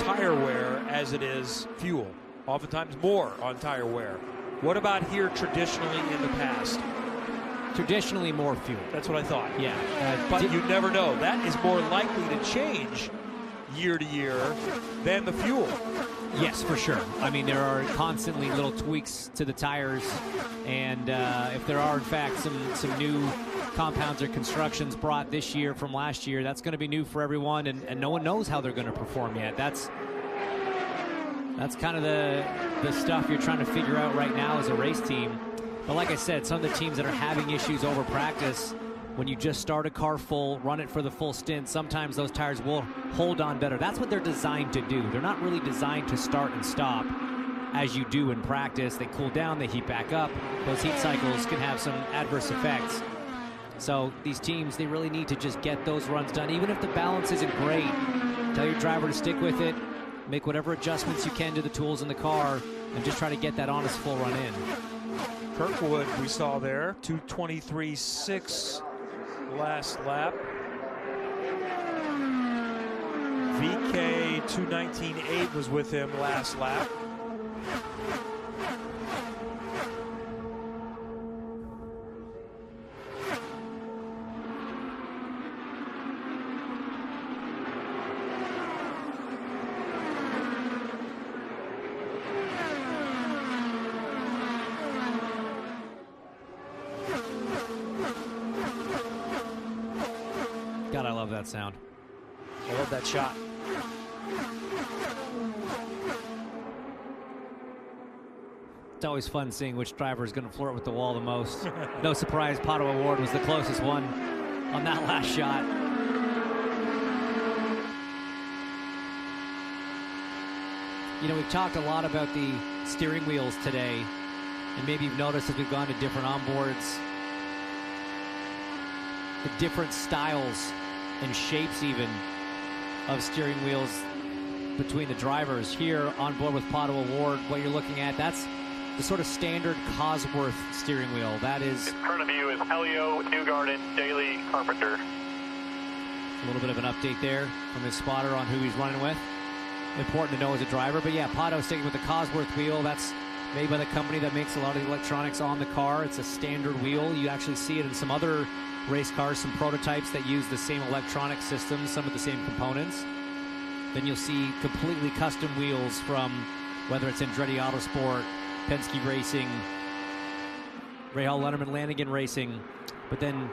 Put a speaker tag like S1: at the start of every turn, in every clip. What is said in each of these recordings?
S1: tire wear as it is fuel. Oftentimes more on tire wear. What about here traditionally in the past?
S2: Traditionally more fuel.
S1: That's what I thought.
S2: Yeah.
S1: But you never know. That is more likely to change year to year than the fuel.
S2: Yes, for sure. I mean, there are constantly little tweaks to the tires, and if there are, in fact, some new compounds or constructions brought this year from last year, that's going to be new for everyone, and no one knows how they're going to perform yet. That's kind of the stuff you're trying to figure out right now as a race team. But like I said, some of the teams that are having issues over practice, when you just start a car full, run it for the full stint, sometimes those tires will hold on better. That's what they're designed to do. They're not really designed to start and stop as you do in practice. They cool down, they heat back up. Those heat cycles can have some adverse effects. So these teams, they really need to just get those runs done. Even if the balance isn't great, tell your driver to stick with it, make whatever adjustments you can to the tools in the car, and just try to get that honest full run in.
S1: Kirkwood, we saw there, 2:23.6 last lap. VK 2:19.8 was with him last lap.
S2: God, I love that sound.
S1: I love that shot.
S2: It's always fun seeing which driver is going to flirt with the wall the most. No surprise, Pato O'Ward was the closest one on that last shot. You know, we've talked a lot about the steering wheels today, and maybe you've noticed as we've gone to different onboards, the different styles and shapes even of steering wheels between the drivers. Here on board with Pato O'Ward, what you're looking at, that's the sort of standard Cosworth steering wheel. That is...
S3: In front of you is Helio, Newgarden, Daly, Carpenter.
S2: A little bit of an update there from his spotter on who he's running with. Important to know as a driver. But yeah, Pato's sticking with the Cosworth wheel. That's made by the company that makes a lot of the electronics on the car. It's a standard wheel. You actually see it in some other race cars, some prototypes that use the same electronic systems, some of the same components. Then you'll see completely custom wheels from whether it's Andretti Autosport, Penske Racing, Rahal Letterman Lanigan Racing, but then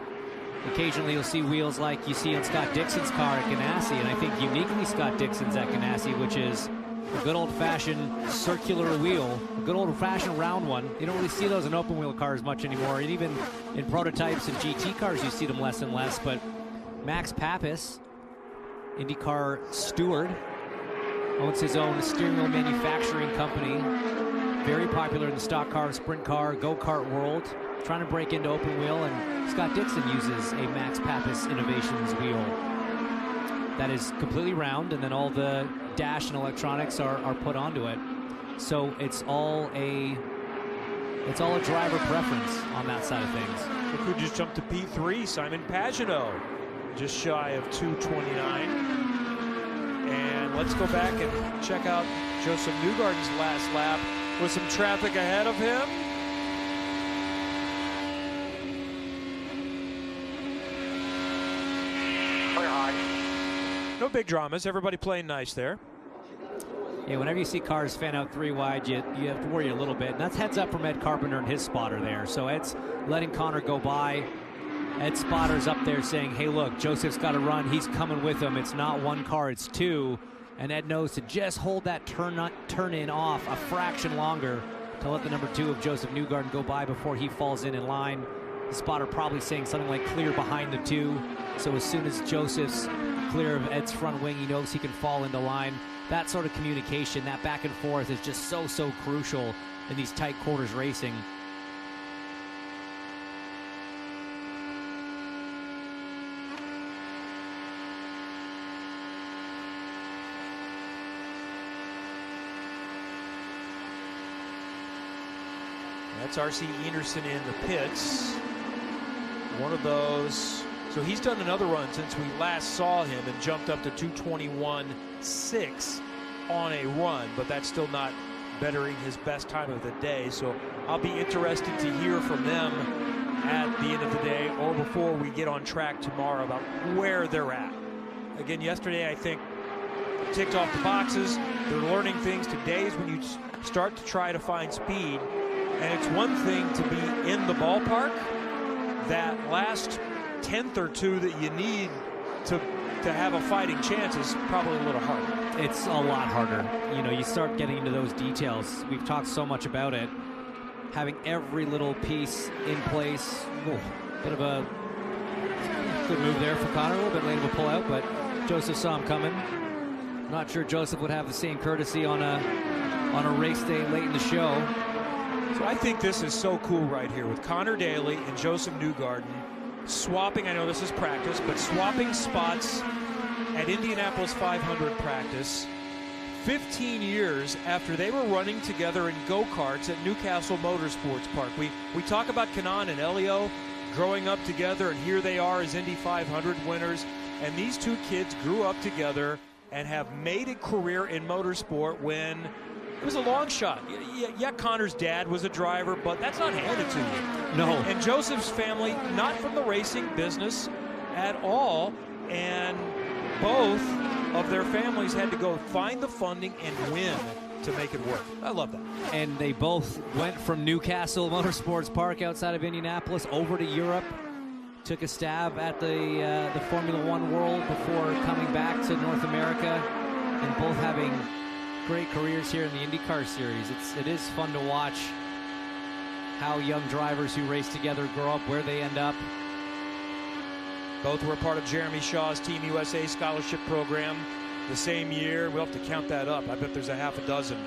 S2: occasionally you'll see wheels like you see on Scott Dixon's car at Ganassi, and I think uniquely Scott Dixon's at Ganassi, which is a good old-fashioned circular wheel, a good old-fashioned round one. You don't really see those in open-wheel cars much anymore, and even in prototypes and GT cars you see them less and less. But Max Pappas, IndyCar steward, owns his own steering wheel manufacturing company. Very popular in the stock car, sprint car, go-kart world. Trying to break into open wheel, and Scott Dixon uses a Max Pappas Innovations wheel that is completely round, and then all the dash and electronics are put onto it. So it's all a driver preference on that side of things.
S1: Look who just jumped to P3, Simon Pagenaud, just shy of 2:29. And let's go back and check out Joseph Newgarden's last lap with some traffic ahead of him.
S3: Clear high.
S1: No big dramas, everybody playing nice there.
S2: Yeah, whenever you see cars fan out three wide, you have to worry a little bit. And that's heads up from Ed Carpenter and his spotter there. So Ed's letting Connor go by. Ed's spotter's up there saying, hey, look, Joseph's got to run. He's coming with him. It's not one car, it's two. And Ed knows to just hold that turn in off a fraction longer to let the number 2 of Joseph Newgarden go by before he falls in line. The spotter probably saying something like clear behind the 2. So as soon as Joseph's clear of Ed's front wing, he knows he can fall into line. That sort of communication, that back and forth is just so crucial in these tight quarters racing.
S1: That's R.C. Enerson in the pits. One of those. So he's done another run since we last saw him and jumped up to 2:21.6 on a run, but that's still not bettering his best time of the day. So I'll be interested to hear from them at the end of the day or before we get on track tomorrow about where they're at. Again, yesterday I think ticked off the boxes. They're learning things. Today is when you start to try to find speed. And it's one thing to be in the ballpark. That last tenth or two that you need to have a fighting chance is probably a little harder.
S2: It's a lot harder. You know, you start getting into those details. We've talked so much about it. Having every little piece in place. Ooh, bit of a good move there for Connor. A little bit late of a pullout, but Joseph saw him coming. Not sure Joseph would have the same courtesy on a race day late in the show.
S1: So I think this is so cool right here with Connor Daly and Joseph Newgarden swapping, I know this is practice, but swapping spots at Indianapolis 500 practice 15 years after they were running together in go-karts at Newcastle Motorsports Park. We talk about Kenan and Elio growing up together, and here they are as Indy 500 winners. And these two kids grew up together and have made a career in motorsport when it was a long shot. Yeah, Connor's dad was a driver, but that's not handed to you.
S2: No.
S1: And Joseph's family, not from the racing business at all, and both of their families had to go find the funding and win to make it work. I love that.
S2: And they both went from Newcastle Motorsports Park outside of Indianapolis over to Europe, took a stab at the Formula One world before coming back to North America, and both having great careers here in the IndyCar series. It is fun to watch how young drivers who race together grow up, where they end up.
S1: Both were a part of Jeremy Shaw's Team USA scholarship program the same year. We'll have to count that up. I bet there's a half a dozen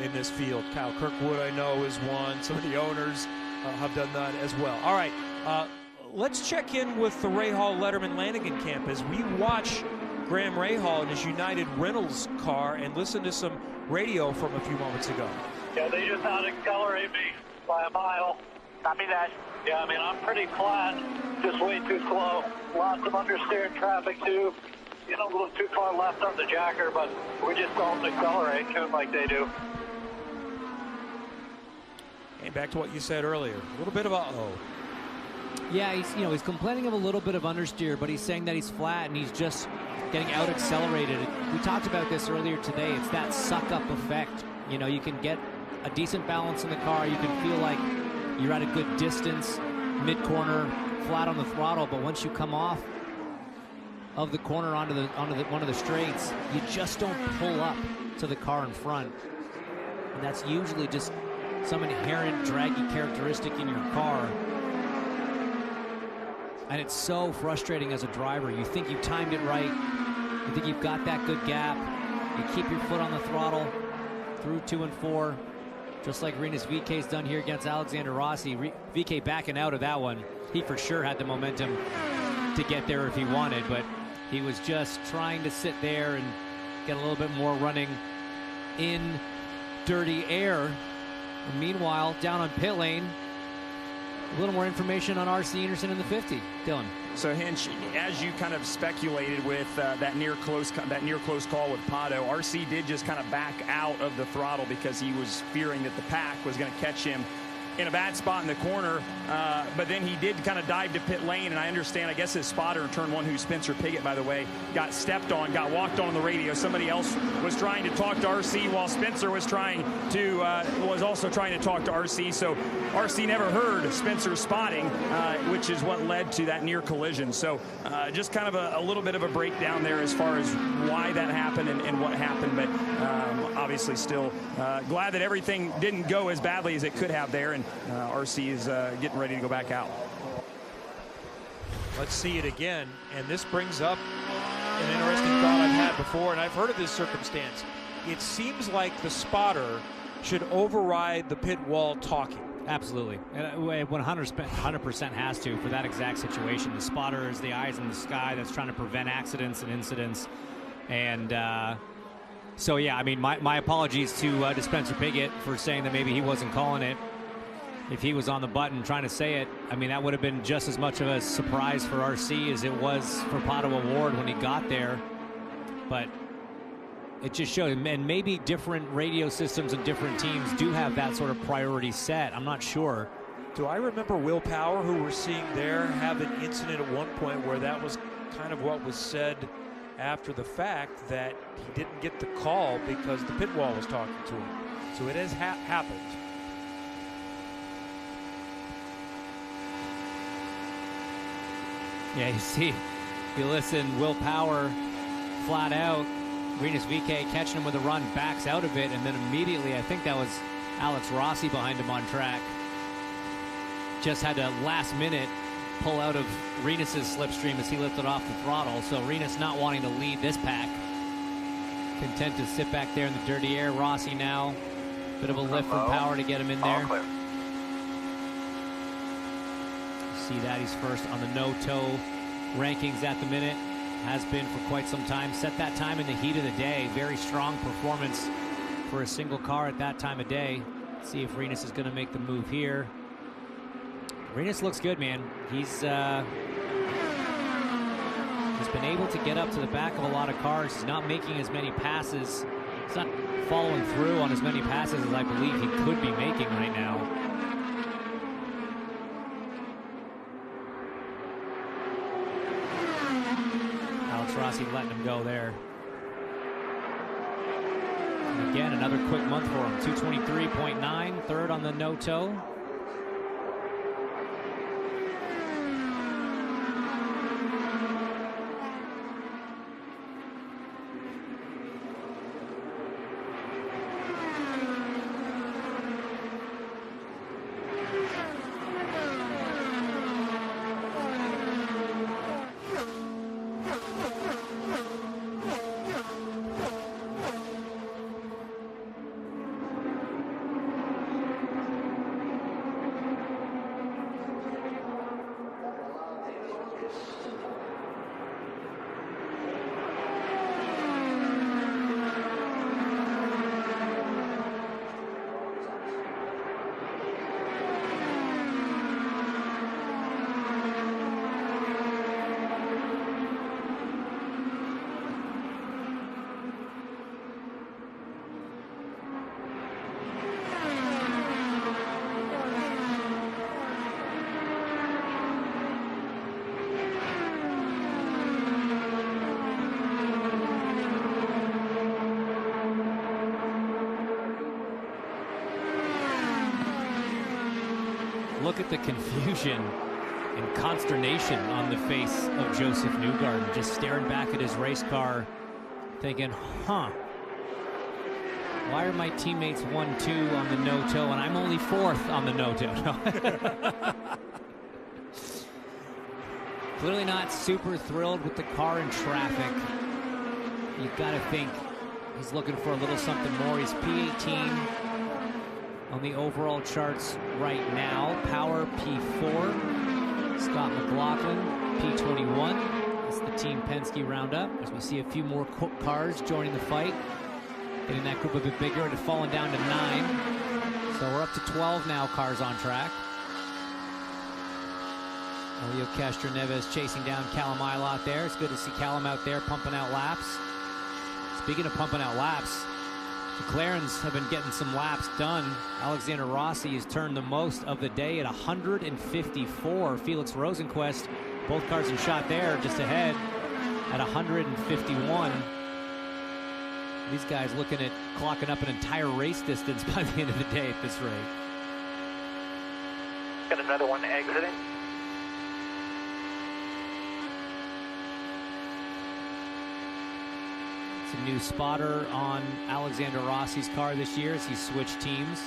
S1: in this field. Kyle Kirkwood, I know, is one. Some of the owners have done that as well. All right, let's check in with the Rahal Letterman Lanigan camp as we watch Graham Rahal in his United Rentals car and listen to some radio from a few moments ago.
S3: Yeah, they just out-accelerate me by a mile. Copy that. Yeah, I mean, I'm pretty flat, just way too slow. Lots of understeer traffic, too. You know, a little too far left on the jacker, but we just don't accelerate to them like they do.
S1: And back to what you said earlier, a little bit of uh-oh.
S2: Yeah, he's complaining of a little bit of understeer, but he's saying that he's flat and he's just getting out accelerated. We talked about this earlier today. It's that suck up effect. You know, you can get a decent balance in the car. You can feel like you're at a good distance, mid-corner, flat on the throttle, but once you come off of the corner onto one of the straights, you just don't pull up to the car in front. And that's usually just some inherent draggy characteristic in your car. And it's so frustrating as a driver. You think you timed it right. You think you've got that good gap. You keep your foot on the throttle through 2 and 4, just like Rinus VK's done here against Alexander Rossi. VK backing out of that one. He for sure had the momentum to get there if he wanted, but he was just trying to sit there and get a little bit more running in dirty air. And meanwhile, down on pit lane, a little more information on R.C. Anderson in the 50. Dylan.
S4: So Hinch, as you kind of speculated with that near close call with Pato, RC did just kind of back out of the throttle because he was fearing that the pack was going to catch him in a bad spot in the corner, but then he did kind of dive to pit lane, and I understand, I guess his spotter in turn 1, who's Spencer Pigot, by the way, got stepped on, got walked on the radio. Somebody else was trying to talk to RC while Spencer was also trying to talk to RC, so RC never heard Spencer's spotting, which is what led to that near collision. So just kind of a little bit of a breakdown there as far as why that happened and what happened, but obviously still glad that everything didn't go as badly as it could have there, and RC is getting ready to go back out.
S1: Let's see it again, and this brings up an interesting thought I've had before, and I've heard of this circumstance. It seems like the spotter should override the pit wall talking.
S2: Absolutely. 100% has to for that exact situation. The spotter is the eyes in the sky that's trying to prevent accidents and incidents. And so, yeah, I mean, my apologies to Spencer Pigot for saying that maybe he wasn't calling it. If he was on the button trying to say it, I mean, that would have been just as much of a surprise for RC as it was for Pato O'Ward when he got there. But it just showed, and maybe different radio systems and different teams do have that sort of priority set. I'm not sure.
S1: Do I remember Will Power, who we're seeing there, have an incident at one point where that was kind of what was said after the fact, that he didn't get the call because the pit wall was talking to him. So it has happened.
S2: Yeah, you see, you listen, Will Power flat out, Rinus VeeKay catching him with a run, backs out of it, and then immediately, I think that was Alex Rossi behind him on track. Just had to last minute pull out of Rinus's slipstream as he lifted off the throttle. So Rinus not wanting to lead this pack, content to sit back there in the dirty air. Rossi now, bit of a lift from Power to get him in there. See that he's first on the no-toe rankings at the minute. Has been for quite some time. Set that time in the heat of the day. Very strong performance for a single car at that time of day. See if Rinus is going to make the move here. Rinus looks good, man. He's been able to get up to the back of a lot of cars. He's not making as many passes. He's not following through on as many passes as I believe he could be making right now. Alex Rossi letting him go there. And again, another quick month for him. 223.9, third on the no-toe. Look at the confusion and consternation on the face of Joseph Newgarden, just staring back at his race car, thinking, huh, why are my teammates 1-2 on the no-toe and I'm only 4th on the no-toe? Clearly not super thrilled with the car in traffic. You've got to think he's looking for a little something more. He's P18 on the overall charts right now. Power P4. Scott McLaughlin P21. That's the Team Penske roundup. As we see a few more cars joining the fight, getting that group a bit bigger, and falling down to 9. So we're up to 12 now cars on track. Elio Castroneves chasing down Callum Ilott there. It's good to see Callum out there pumping out laps. Speaking of pumping out laps, McLarens have been getting some laps done. Alexander Rossi has turned the most of the day at 154. Felix Rosenquist, both cars in shot there, just ahead at 151. These guys looking at clocking up an entire race distance by the end of the day at this rate.
S3: Got another one exiting.
S2: It's a new spotter on Alexander Rossi's car this year as he switched teams,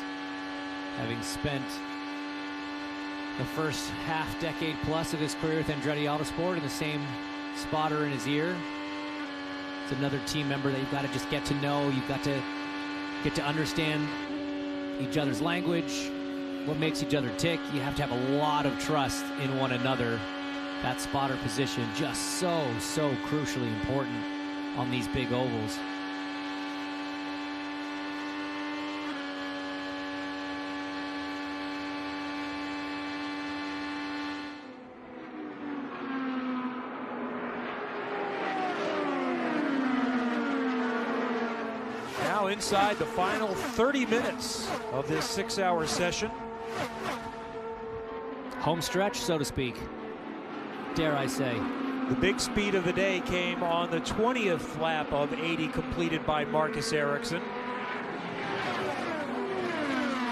S2: having spent the first half-decade plus of his career with Andretti Autosport in the same spotter in his ear. It's another team member that you've got to just get to know. You've got to get to understand each other's language, what makes each other tick. You have to have a lot of trust in one another. That spotter position just so crucially important on these big ovals.
S1: inside the final 30 minutes of this 6-hour session.
S2: Home stretch, so to speak, dare I say.
S1: The big speed of the day came on the 20th lap of 80 completed by Marcus Ericsson.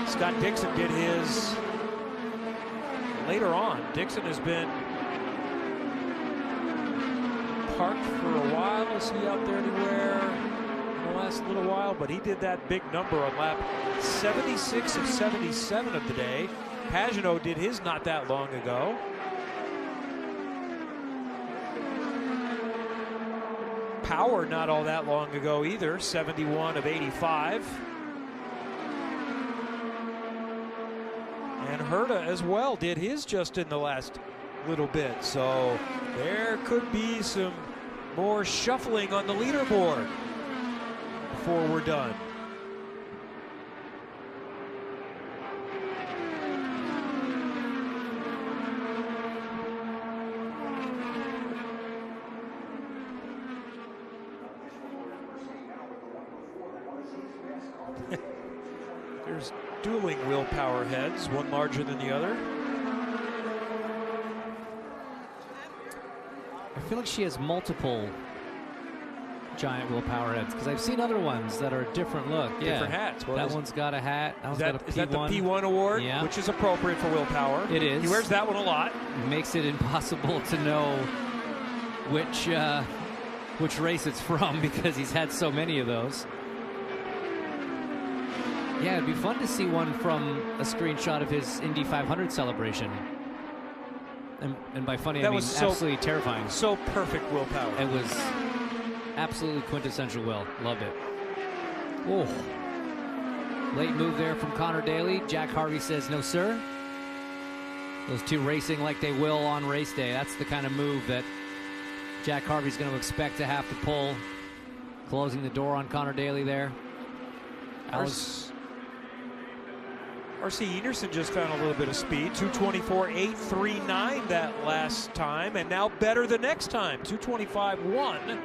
S1: Scott Dixon did his later on. Dixon has been parked for a while. Is he out there anywhere in the last little while? But he did that big number on lap 76 of 77 of the day. Pagenaud did his not that long ago. Power not all that long ago either, 71 of 85. And Herta as well did his just in the last little bit. So there could be some more shuffling on the leaderboard before we're done. There's dueling willpower heads, one larger than the other.
S2: I feel like she has multiple giant willpower heads because I've seen other ones that are a different look.
S1: Different hats. Well,
S2: that one's got a hat. That one's got a P1.
S1: Is that the P1 award?
S2: Yeah.
S1: Which is appropriate for willpower.
S2: It is.
S1: He wears that one a lot.
S2: It makes it impossible to know which race it's from because he's had so many of those. Yeah, it'd be fun to see one from a screenshot of his Indy 500 celebration. And by funny, I mean absolutely terrifying.
S1: So perfect willpower.
S2: It was absolutely quintessential will. Loved it. Oh. Late move there from Connor Daly. Jack Harvey says, no, sir. Those two racing like they will on race day. That's the kind of move that Jack Harvey's going to expect to have to pull. Closing the door on Connor Daly there.
S1: RC Enerson just found a little bit of speed. 224.839 that last time, and now better the next time. 225.1.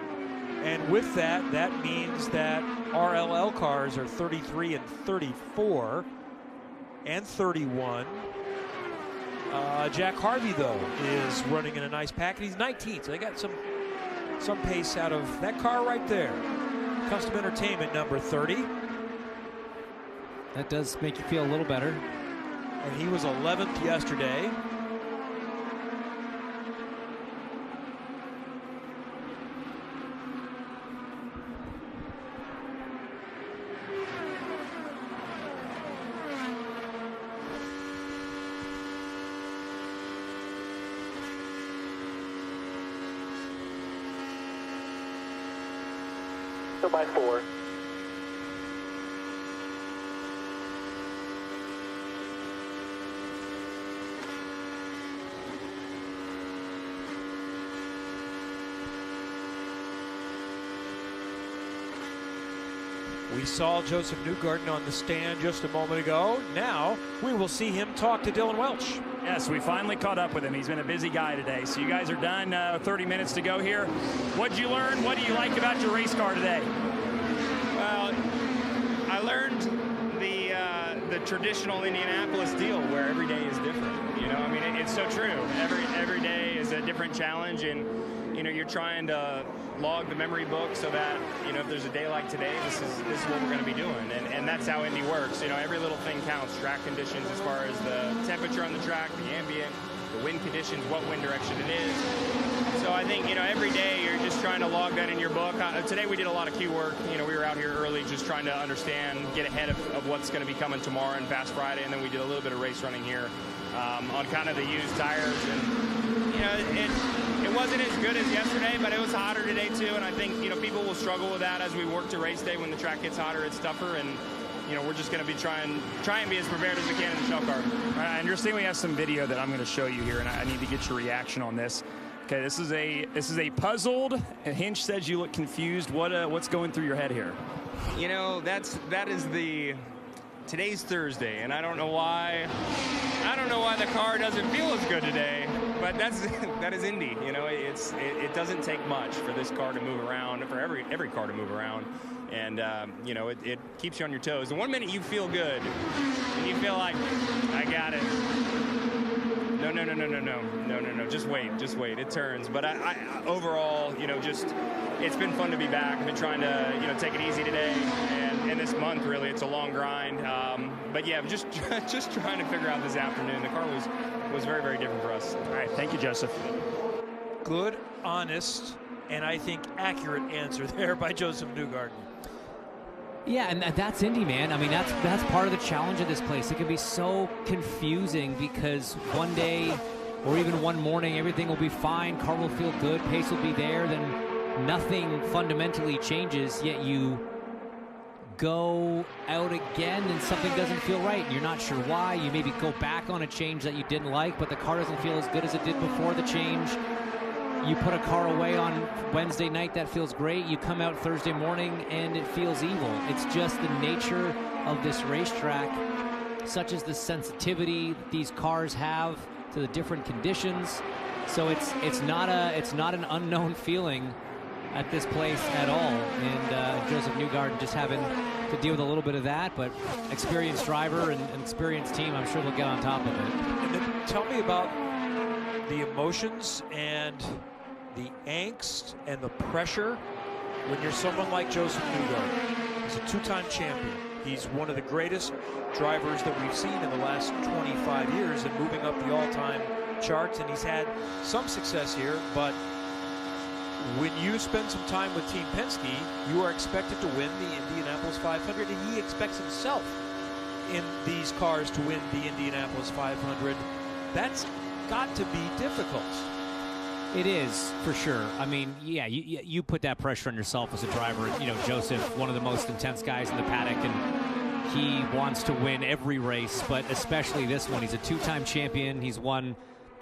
S1: And with that, that means that RLL cars are 33 and 34 and 31. Jack Harvey, though, is running in a nice pack, and he's 19, so they got some pace out of that car right there. Custom Entertainment number 30.
S2: That does make you feel a little better.
S1: And he was 11th yesterday.
S3: So by 4.
S1: We saw Joseph Newgarden on the stand just a moment ago. Now we will see him talk to Dylan Welch.
S4: Yes, we finally caught up with him. He's been a busy guy today. So you guys are done. 30 minutes to go here. What'd you learn? What do you like about your race car today?
S5: Well, I learned the traditional Indianapolis deal where every day is different. You know, I mean, it's so true. Every day is a different challenge, and you know, you're trying to log the memory book so that, you know, if there's a day like today, this is what we're going to be doing, and that's how Indy works. You know, every little thing counts. Track conditions as far as the temperature on the track, the ambient, the wind conditions, what wind direction it is. So I think, you know, every day you're just trying to log that in your book. Today we did a lot of Q work. You know, we were out here early just trying to understand, get ahead of what's going to be coming tomorrow and Fast Friday, and then we did a little bit of race running here on kind of the used tires. And, you know, it wasn't as good as yesterday, but it was hotter today too, and I think, you know, people will struggle with that as we work to race day. When the track gets hotter, it's tougher, and you know, we're just going to be try and be as prepared as we can in the shell car.
S4: All right, I understand we have some video that I'm going to show you here, and I need to get your reaction on this. Okay, this is a puzzled. Hinch says you look confused. What's going through your head here?
S5: You know, that is today's Thursday, and I don't know why the car doesn't feel as good today, but that is Indy. You know, it doesn't take much for this car to move around, for every car to move around. And, you know, it keeps you on your toes. The 1 minute you feel good, and you feel like, I got it. No, just wait, it turns. But I overall, you know, it's been fun to be back. I've been trying to, you know, take it easy today, and this month, really, it's a long grind. But yeah, just trying to figure out this afternoon. The car was very, very different for us.
S4: All right, thank you, Joseph.
S1: Good, honest, and I think accurate answer there by Joseph Newgarden.
S2: Yeah, and that's Indy, man. I mean, that's part of the challenge of this place. It can be so confusing because one day or even one morning, everything will be fine, car will feel good, pace will be there, then nothing fundamentally changes, yet you go out again and something doesn't feel right. You're not sure why. You maybe go back on a change that you didn't like, but the car doesn't feel as good as it did before the change. You put a car away on Wednesday night, that feels great. You come out Thursday morning and it feels evil. It's just the nature of this racetrack, such as the sensitivity that these cars have to the different conditions. So it's not an unknown feeling at this place at all. And Joseph Newgarden just having to deal with a little bit of that, but experienced driver and experienced team, I'm sure they'll get on top of it.
S1: And then tell me about the emotions and the angst and the pressure when you're someone like Joseph Newgarden. He's a two-time champion. He's one of the greatest drivers that we've seen in the last 25 years and moving up the all-time charts, and he's had some success here, but when you spend some time with Team Penske, you are expected to win the Indianapolis 500, and he expects himself in these cars to win the Indianapolis 500. That's got to be difficult.
S2: It is, for sure. I mean, yeah, you put that pressure on yourself as a driver. You know, Joseph, one of the most intense guys in the paddock, and he wants to win every race, but especially this one. He's a two-time champion. He's won,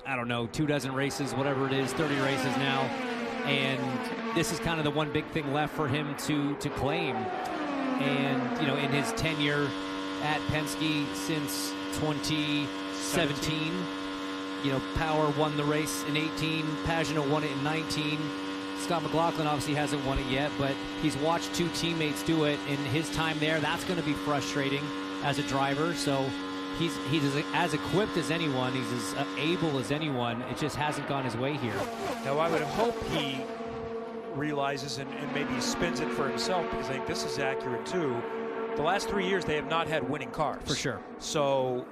S2: I don't know, 24 races, whatever it is, 30 races now. And this is kind of the one big thing left for him to claim. And, you know, in his tenure at Penske since 2017, you know, Power won the race in 18, Pagenaud won it in 19. Scott McLaughlin obviously hasn't won it yet, but he's watched two teammates do it in his time there. That's going to be frustrating as a driver. So he's as equipped as anyone. He's as able as anyone. It just hasn't gone his way here.
S1: Now, I would hope he realizes and maybe spins it for himself, because I think this is accurate too. The last 3 years, they have not had winning cars.
S2: For sure.
S1: So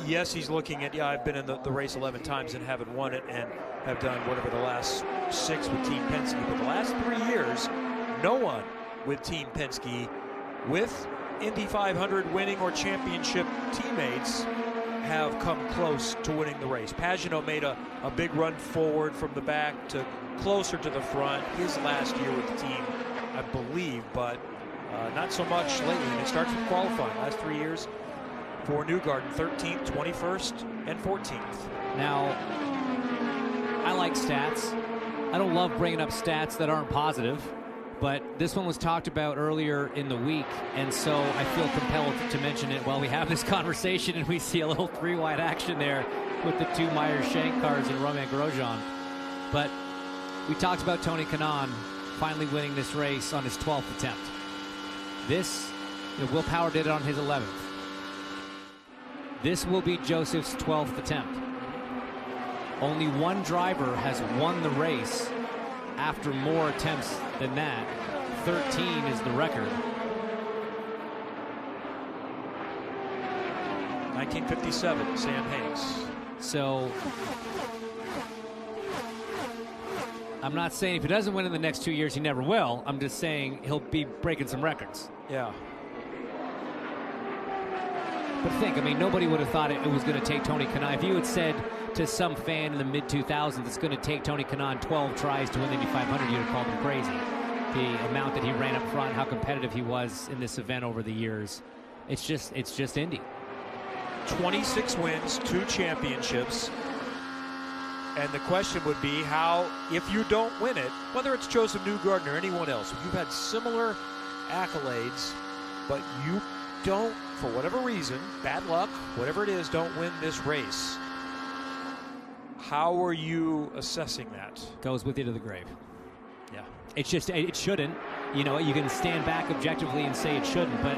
S1: yes, he's looking at, yeah, I've been in the race 11 times and haven't won it, and have done whatever the last 6 with Team Penske. But the last 3 years, no one with Team Penske, with Indy 500 winning or championship teammates, have come close to winning the race. Pagenaud made a big run forward from the back to closer to the front his last year with the team, I believe, but not so much lately. And it starts with qualifying. Last 3 years for Newgarden, 13th, 21st, and 14th.
S2: Now, I like stats. I don't love bringing up stats that aren't positive, but this one was talked about earlier in the week, and so I feel compelled to mention it while we have this conversation and we see a little three-wide action there with the two Meyer-Shank cars and Romain Grosjean. But we talked about Tony Kanaan finally winning this race on his 12th attempt. This, you know, Will Power did it on his 11th. This will be Joseph's 12th attempt. Only one driver has won the race after more attempts than that. 13 is the record.
S1: 1957, Sam Hanks.
S2: So I'm not saying if he doesn't win in the next 2 years, he never will. I'm just saying he'll be breaking some records.
S1: Yeah.
S2: But think, I mean, nobody would have thought it was going to take Tony Kanaan. If you had said to some fan in the mid-2000s it's going to take Tony Kanaan 12 tries to win the Indy 500, you'd have called him crazy. The amount that he ran up front, how competitive he was in this event over the years. It's just Indy.
S1: 26 wins, 2 championships. And the question would be how, if you don't win it, whether it's Joseph Newgarden or anyone else, if you've had similar accolades, but you don't, for whatever reason, bad luck, whatever it is, don't win this race. How are you assessing that?
S2: Goes with you to the grave.
S1: Yeah.
S2: It's just, it shouldn't. you know, you can stand back objectively and say it shouldn't, but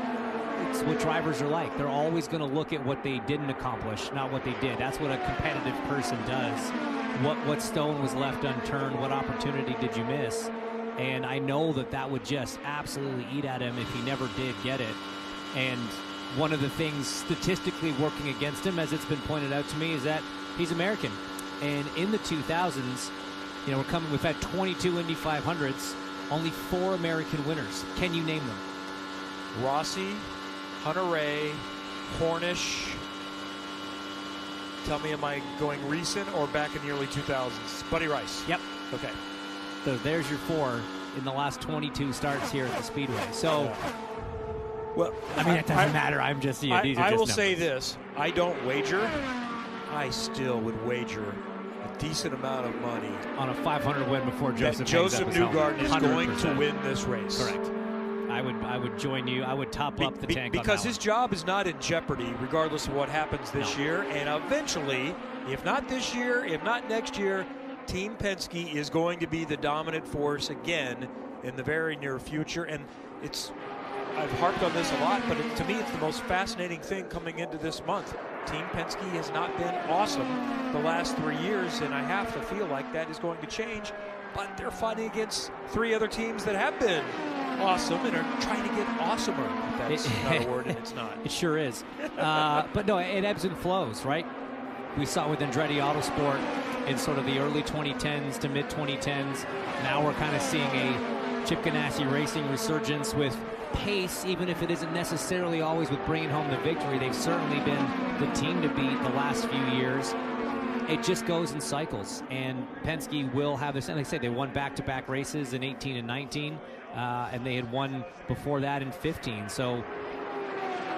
S2: it's what drivers are like. They're always going to look at what they didn't accomplish, not what they did. That's what a competitive person does. What stone was left unturned? What opportunity did you miss? And I know that would just absolutely eat at him if he never did get it. And one of the things statistically working against him, as it's been pointed out to me, is that he's American. And in the 2000s, you know, we've had 22 Indy 500s, only 4 American winners. Can you name them?
S1: Rossi, Hunter-Reay, Cornish. Tell me, am I going recent or back in the early 2000s? Buddy Rice.
S2: Yep.
S1: Okay.
S2: So there's your 4 in the last 22 starts here at the Speedway. So,
S1: well,
S2: I mean, it doesn't matter. I'm just, you know, these are just
S1: I will
S2: numbers.
S1: say this. I don't wager. I still would wager a decent amount of money
S2: on a 500 win before Joseph
S1: Newgarden is
S2: 100%.
S1: going to win this race.
S2: Correct. I would join you. I would top up the tank
S1: because
S2: on
S1: his job is not in jeopardy, regardless of what happens this year. And eventually, if not this year, if not next year, Team Penske is going to be the dominant force again in the very near future. And I've harped on this a lot, but to me, it's the most fascinating thing coming into this month. Team Penske has not been awesome the last 3 years, and I have to feel like that is going to change. But they're fighting against 3 other teams that have been awesome and are trying to get awesomer. If that's not a word, and it's not.
S2: It sure is. But no, it ebbs and flows, right? We saw it with Andretti Autosport in sort of the early 2010s to mid 2010s. Now we're kind of seeing a Chip Ganassi Racing resurgence with pace, even if it isn't necessarily always with bringing home the victory. They've certainly been the team to beat the last few years. It just goes in cycles, and Penske will have this. And like I said, they won back-to-back races in 18 and 19, and they had won before that in 15. So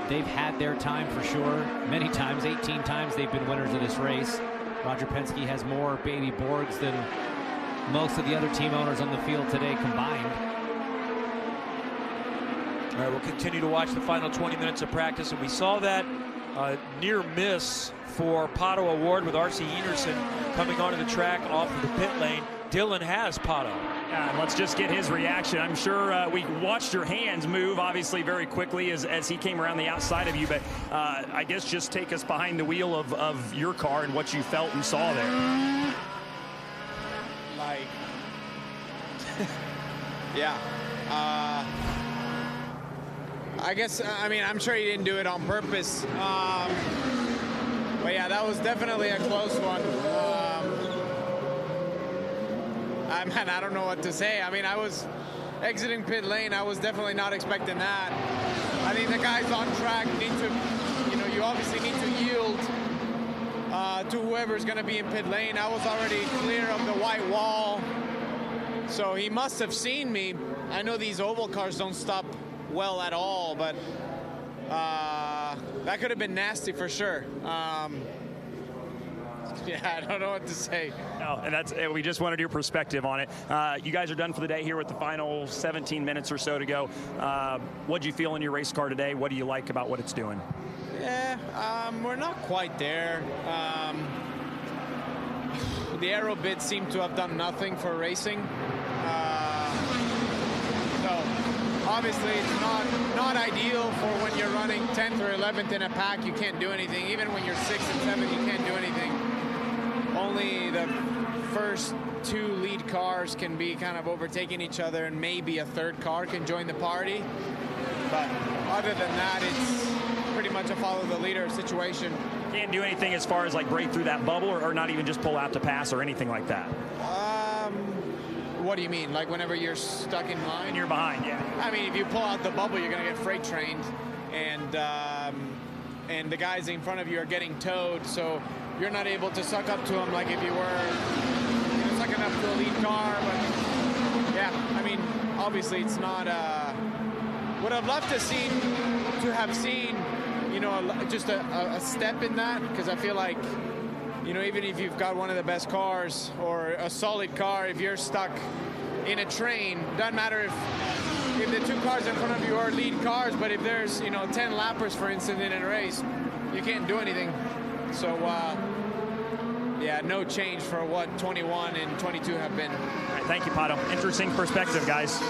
S2: they've had their time for sure. Many times, 18 times, they've been winners of this race. Roger Penske has more baby Borgs than most of the other team owners on the field today combined.
S1: All right, we'll continue to watch the final 20 minutes of practice, and we saw that near miss for Pato Award with R.C. Enerson coming onto the track off of the pit lane. Dylan has Pato.
S4: Let's just get his reaction. I'm sure we watched your hands move, obviously, very quickly as he came around the outside of you. But I guess just take us behind the wheel of your car and what you felt and saw there.
S6: Like, yeah. I guess, I mean, I'm sure he didn't do it on purpose. But yeah, that was definitely a close one. Man, I don't know what to say. I mean, I was exiting pit lane. I was definitely not expecting that. I think the guys on track need to, you know, you obviously need to yield to whoever's going to be in pit lane. I was already clear of the white wall, so he must have seen me. I know these oval cars don't stop well at all, but that could have been nasty for sure. Yeah, I don't know what to say.
S4: No, and we just wanted your perspective on it. You guys are done for the day here with the final 17 minutes or so to go. What did you feel in your race car today? What do you like about what it's doing?
S6: Yeah, we're not quite there. The aero bits seem to have done nothing for racing. So obviously it's not ideal for when you're running 10th or 11th in a pack. You can't do anything. Even when you're 6th and 7th, you can't do anything. Only the first 2 lead cars can be kind of overtaking each other, and maybe a third car can join the party. But other than that, it's pretty much a follow the leader situation.
S4: Can't do anything as far as like break through that bubble or not even just pull out to pass or anything like that?
S6: What do you mean? Like whenever you're stuck in line?
S4: You're behind, yeah.
S6: I mean, if you pull out the bubble, you're going to get freight trained, and the guys in front of you are getting towed, so you're not able to suck up to them like if you were sucking up to a lead car. But yeah, I mean, obviously it's not. Would have loved to have seen, you know, just a step in that, because I feel like, you know, even if you've got one of the best cars or a solid car, if you're stuck in a train, doesn't matter if the 2 cars in front of you are lead cars, but if there's, you know, 10 lappers, for instance, in a race, you can't do anything. So, yeah, no change for what 21 and 22 have been.
S4: All right, thank you, Pato. Interesting perspective, guys.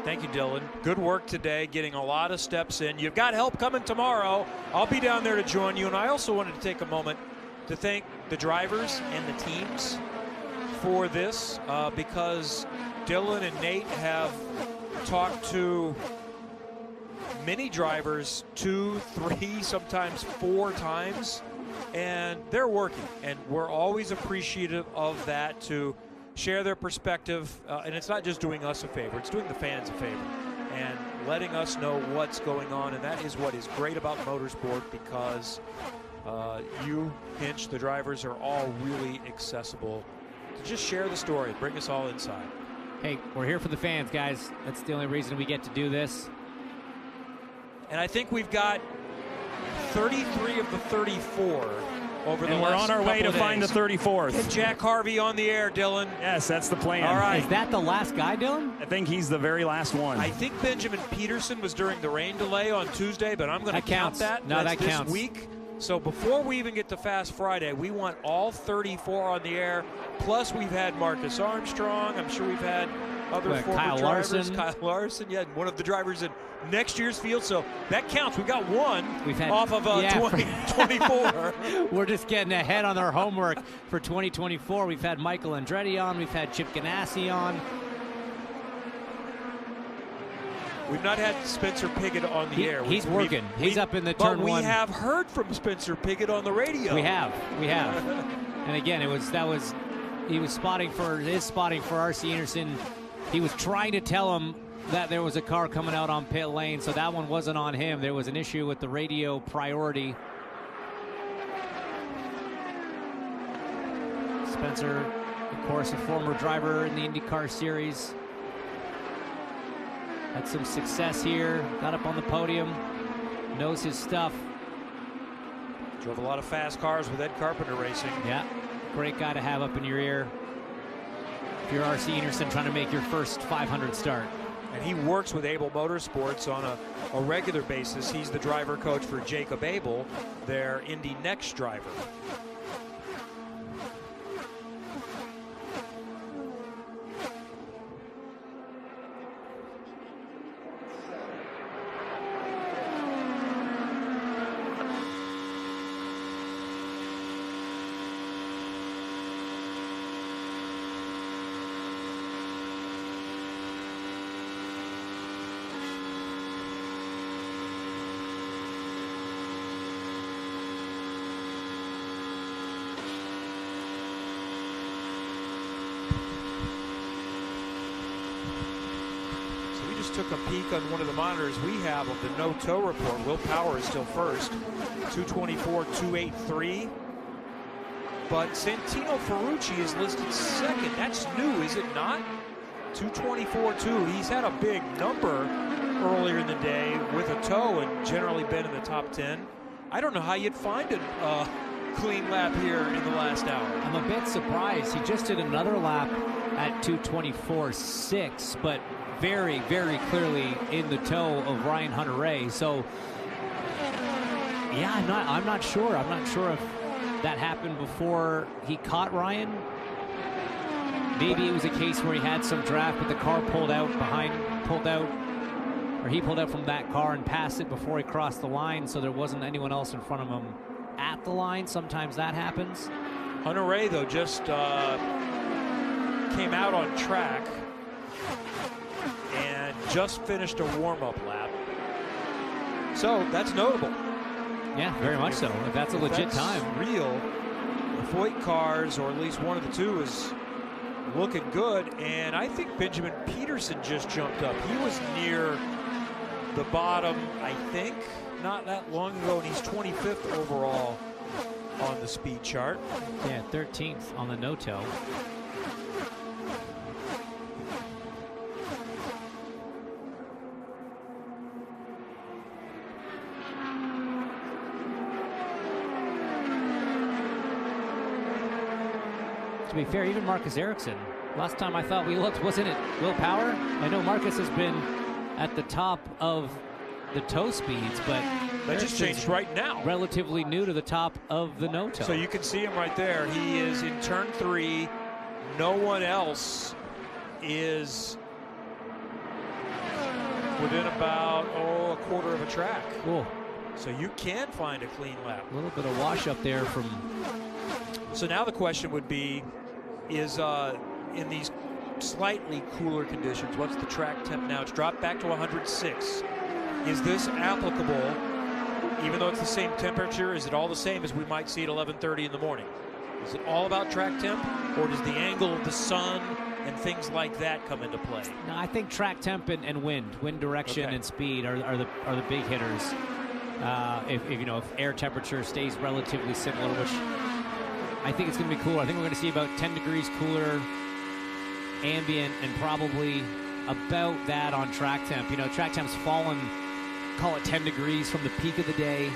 S1: Thank you, Dylan. Good work today, getting a lot of steps in. You've got help coming tomorrow. I'll be down there to join you. And I also wanted to take a moment to thank the drivers and the teams for this because Dylan and Nate have talked to many drivers 2, 3, sometimes 4 times, and they're working. And we're always appreciative of that, to share their perspective, and it's not just doing us a favor, it's doing the fans a favor and letting us know what's going on. And that is what is great about motorsport, because you, Hinch, the drivers are all really accessible to just share the story, bring us all inside.
S2: Hey, we're here for the fans, guys. That's the only reason we get to do this.
S1: And I think we've got 33 of the 34 over the last couple of days.
S4: And we're on our way to find the 34th.
S1: Get Jack Harvey on the air, Dylan.
S4: Yes, that's the plan.
S1: All right.
S2: Is that the last guy, Dylan?
S4: I think he's the very last one.
S1: I think Benjamin Peterson was during the rain delay on Tuesday, but I'm going to count that.
S2: No,
S1: that's
S2: that counts.
S1: This week. So before we even get to Fast Friday, we want all 34 on the air. Plus, we've had Marcus Armstrong. I'm sure we've had other former
S2: Kyle
S1: drivers.
S2: Larson.
S1: Kyle Larson, yeah, one of the drivers in next year's field. So that counts. We got one off of 2024.
S2: We're just getting ahead on our homework for 2024. We've had Michael Andretti on. We've had Chip Ganassi on.
S1: We've not had Spencer Pigot on the air.
S2: He's working. He's up in the turn one.
S1: But we have heard from Spencer Pigot on the radio.
S2: We have. And again, he was spotting for RC Anderson. He was trying to tell him that there was a car coming out on pit lane, so that one wasn't on him. There was an issue with the radio priority. Spencer, of course, a former driver in the IndyCar series. Had some success here, got up on the podium, knows his stuff.
S1: Drove a lot of fast cars with Ed Carpenter Racing.
S2: Yeah, great guy to have up in your ear if you're RC Anderson trying to make your first 500 start.
S1: And he works with Abel Motorsports on a regular basis. He's the driver coach for Jacob Abel, their Indy Next driver. Took a peek on one of the monitors we have of the no-tow report. Will Power is still first, 224.283. But Santino Ferrucci is listed second. That's new, is it not? 224.2. He's had a big number earlier in the day with a tow and generally been in the top 10. I don't know how you'd find a clean lap here in the last hour.
S2: I'm a bit surprised. He just did another lap at 224.6, but very, very clearly in the tow of Ryan Hunter-Reay. So, yeah, I'm not sure. I'm not sure if that happened before he caught Ryan. Maybe it was a case where he had some draft, but the car pulled out, or he pulled out from that car and passed it before he crossed the line, so there wasn't anyone else in front of him at the line. Sometimes that happens.
S1: Hunter-Reay, though, just came out on track and just finished a warm-up lap. So that's notable.
S2: Yeah, very much so. If that's a legit time.
S1: Real. The Foyt cars, or at least one of the two, is looking good. And I think Benjamin Peterson just jumped up. He was near the bottom, I think, not that long ago, and he's 25th overall on the speed chart.
S2: Yeah, 13th on the no-tow. To be fair, even Marcus Ericsson, last time I thought we looked, wasn't it Will Power? I know Marcus has been at the top of the tow speeds, but
S1: that just changed right now.
S2: Relatively new to the top of the no-tow.
S1: So you can see him right there. He is in turn 3. No one else is within about, a quarter of a track.
S2: Cool.
S1: So you can find a clean lap.
S2: A little bit of wash up there from.
S1: So now the question would be, is in these slightly cooler conditions, what's the track temp now? It's dropped back to 106. Is this applicable, even though it's the same temperature? Is it all the same as we might see at 11:30 in the morning? Is it all about track temp, or does the angle of the sun and things like that come into play?
S2: No, I think track temp and wind direction and speed are the big hitters. If air temperature stays relatively similar, which I think it's going to be cooler. I think we're going to see about 10 degrees cooler ambient and probably about that on track temp. Track temp's fallen, call it 10 degrees from the peak of the day.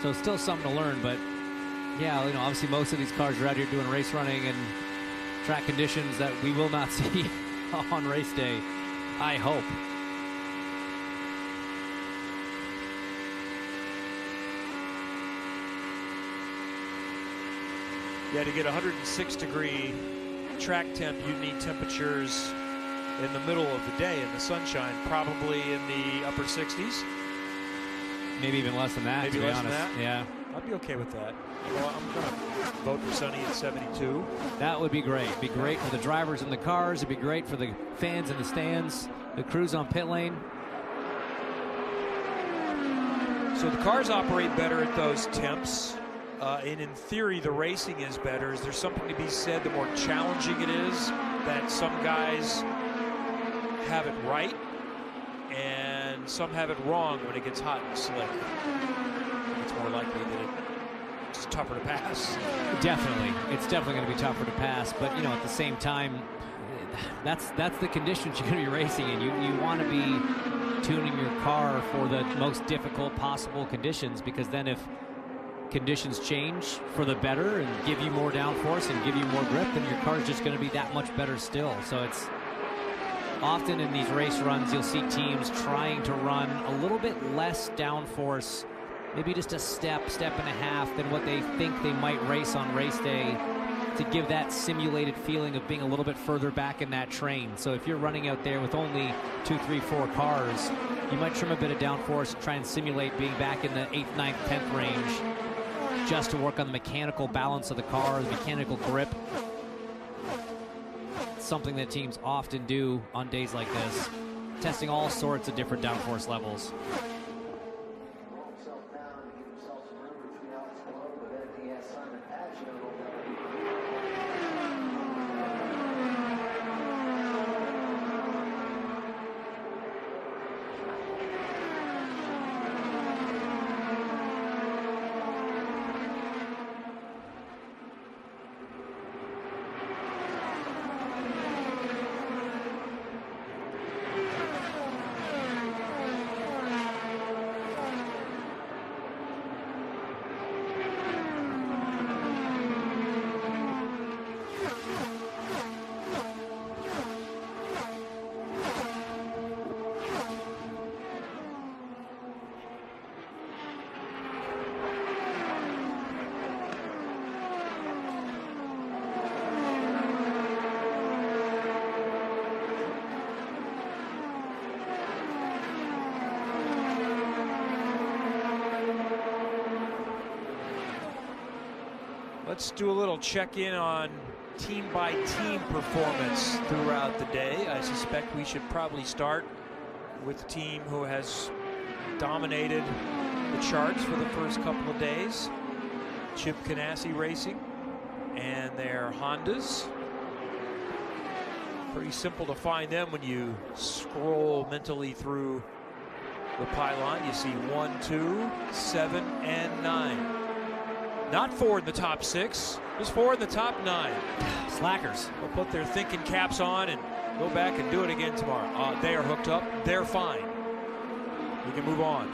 S2: So still something to learn, but yeah, obviously most of these cars are out here doing race running and track conditions that we will not see on race day, I hope.
S1: Yeah, to get 106-degree track temp, you need temperatures in the middle of the day in the sunshine, probably in the upper 60s.
S2: Maybe even less than that,
S1: Maybe
S2: to be
S1: less
S2: honest.
S1: than that?
S2: Yeah.
S1: I'd be okay with that. Well, I'm going to vote for sunny at 72.
S2: That would be great. It'd be great for the drivers in the cars. It'd be great for the fans in the stands, the crews on pit lane.
S1: So the cars operate better at those temps. And in theory, the racing is better. Is there something to be said, the more challenging it is, that some guys have it right and some have it wrong when it gets hot and slick? It's more likely that it's tougher to pass.
S2: Definitely. It's definitely going to be tougher to pass. But, at the same time, that's the conditions you're going to be racing in. You want to be tuning your car for the most difficult possible conditions, because then if conditions change for the better and give you more downforce and give you more grip, then your car's just going to be that much better still. So it's often in these race runs, you'll see teams trying to run a little bit less downforce, maybe just a step and a half than what they think they might race on race day, to give that simulated feeling of being a little bit further back in that train. So if you're running out there with only 2, 3, 4 cars, you might trim a bit of downforce and try and simulate being back in the 8th, 9th, 10th range, just to work on the mechanical balance of the car, the mechanical grip. It's something that teams often do on days like this, testing all sorts of different downforce levels.
S1: Let's do a little check-in on team-by-team performance throughout the day. I suspect we should probably start with the team who has dominated the charts for the first couple of days, Chip Ganassi Racing and their Hondas. Pretty simple to find them when you scroll mentally through the pylon. You see 1, 2, 7, and 9. Not 4 in the top 6, just 4 in the top 9.
S2: Slackers.
S1: They'll put their thinking caps on and go back and do it again tomorrow. They are hooked up. They're fine. We can move on.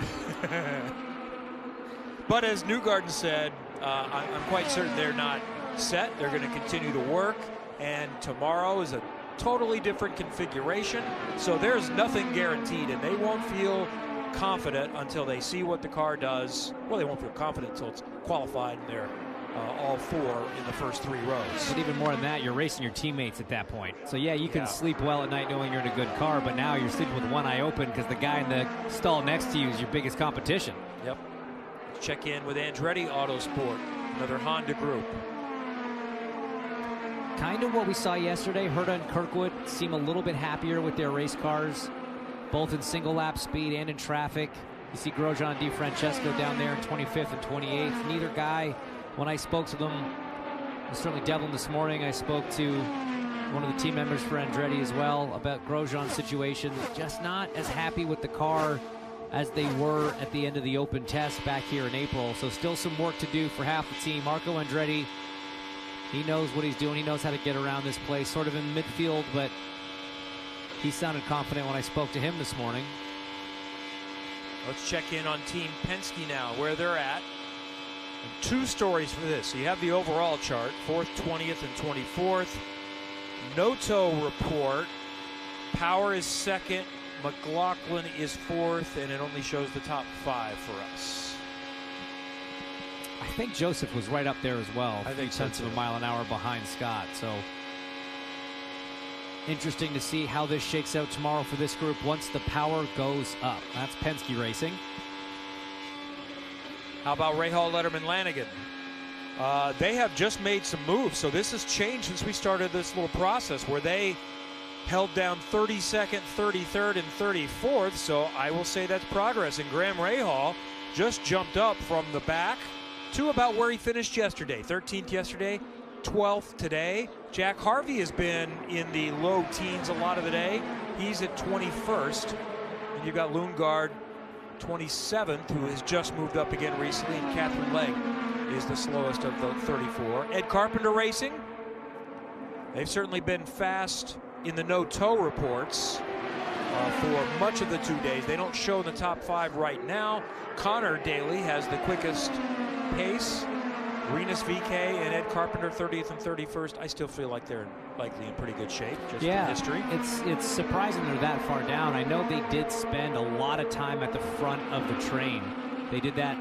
S1: But as Newgarden said, I'm quite certain they're not set. They're going to continue to work. And tomorrow is a totally different configuration. So there's nothing guaranteed. And they won't feel confident until they see what the car does. Well, they won't feel confident until it's qualified and they're all four in the first 3 rows.
S2: But even more than that, you're racing your teammates at that point. So yeah, you can sleep well at night knowing you're in a good car, but now you're sleeping with one eye open because the guy in the stall next to you is your biggest competition.
S1: Yep. Let's check in with Andretti Autosport, another Honda group.
S2: Kind of what we saw yesterday. Herta and Kirkwood seem a little bit happier with their race cars, both in single lap speed and in traffic. You see Grosjean and DiFrancesco down there in 25th and 28th. Neither guy, when I spoke to them, was certainly Devlin this morning. I spoke to one of the team members for Andretti as well about Grosjean's situation. Just not as happy with the car as they were at the end of the open test back here in April. So still some work to do for half the team. Marco Andretti, he knows what he's doing. He knows how to get around this place, sort of in midfield, but he sounded confident when I spoke to him this morning.
S1: Let's check in on Team Penske now, where they're at. And 2 stories for this. So you have the overall chart, 4th, 20th, and 24th. Noto report. Power is 2nd. McLaughlin is 4th, and it only shows the top 5 for us.
S2: I think Joseph was right up there as well.
S1: I think so,
S2: 0.3 of a mile an hour behind Scott. So interesting to see how this shakes out tomorrow for this group once the power goes up. That's Penske Racing.
S1: How about Rahal, Letterman, Lanigan? They have just made some moves, so this has changed since we started this little process where they held down 32nd, 33rd, and 34th, so I will say that's progress. And Graham Rahal just jumped up from the back to about where he finished yesterday. 13th yesterday, 12th today. Jack Harvey has been in the low teens a lot of the day. He's at 21st. And you've got Lundgaard, 27th, who has just moved up again recently, and Catherine Legg is the slowest of the 34. Ed Carpenter Racing, they've certainly been fast in the no-tow reports for much of the 2 days. They don't show in the top 5 right now. Connor Daly has the quickest pace. Renus VK and Ed Carpenter 30th and 31st. I still feel like they're likely in pretty good shape, just for history.
S2: It's surprising they're that far down. I know they did spend a lot of time at the front of the train. They did that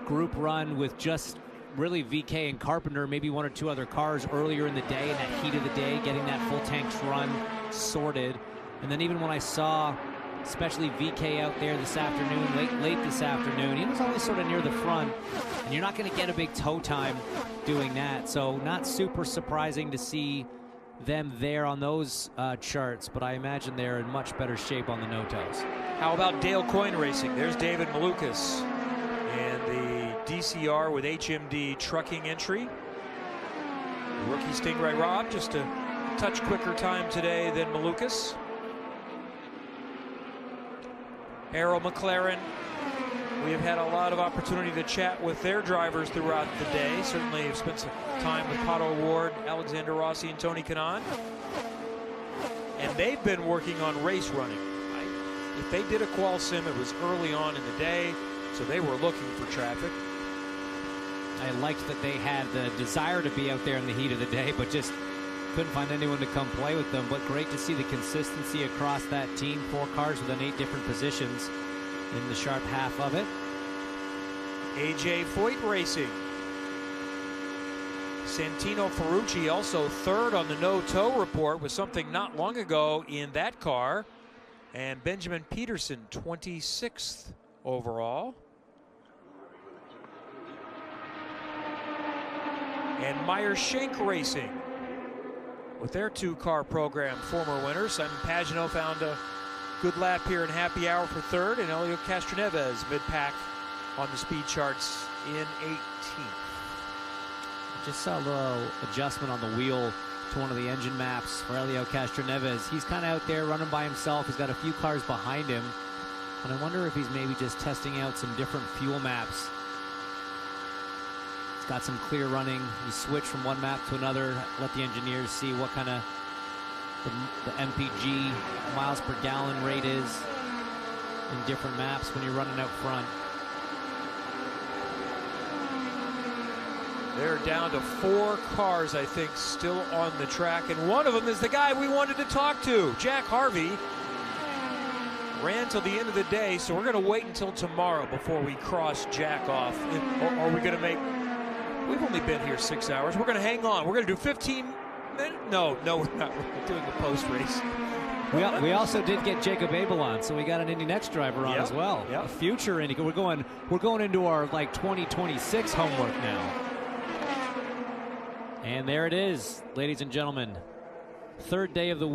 S2: group run with just really VK and Carpenter, maybe 1 or 2 other cars earlier in the day, in that heat of the day, getting that full tanks run sorted. And then even when I saw especially VK out there this afternoon, late this afternoon, he was always sort of near the front, and you're not going to get a big tow time doing that. So not super surprising to see them there on those charts, but I imagine they're in much better shape on the no-tows.
S1: How about Dale Coyne Racing? There's David Malukas and the DCR with HMD trucking entry. Rookie Stingray Rob, just a touch quicker time today than Malukas. Arrow McLaren, we have had a lot of opportunity to chat with their drivers throughout the day. Certainly have spent some time with Pato O'Ward, Alexander Rossi, and Tony Kanaan. And they've been working on race running. If they did a qual sim, it was early on in the day, so they were looking for traffic.
S2: I liked that they had the desire to be out there in the heat of the day, but just couldn't find anyone to come play with them. But great to see the consistency across that team. 4 cars within 8 different positions in the sharp half of it.
S1: AJ Foyt Racing. Santino Ferrucci also 3rd on the no-tow report with something not long ago in that car. And Benjamin Peterson 26th overall. And Meyer Shank Racing with their 2-car program, former winner. Simon Pagenaud found a good lap here in happy hour for 3rd, and Elio Castroneves mid-pack on the speed charts in 18th.
S2: Just saw a little adjustment on the wheel to one of the engine maps for Elio Castroneves. He's kind of out there running by himself. He's got a few cars behind him, and I wonder if he's maybe just testing out some different fuel maps. Got some clear running. You switch from one map to another, let the engineers see what kind of the MPG miles per gallon rate is in different maps when you're running out front.
S1: They're down to 4 cars, I think, still on the track, and one of them is the guy we wanted to talk to. Jack Harvey ran till the end of the day, so we're going to wait until tomorrow before we cross Jack off. Or are we going to make We've only been here 6 hours. We're going to hang on. We're going to do 15 minutes. No, we're not. We're doing the post race.
S2: We also did get Jacob Abel on, so we got an Indy Next driver on as well.
S1: Yep.
S2: A future Indy. We're going into our like 2026 homework now. And there it is, ladies and gentlemen. Third day of the week.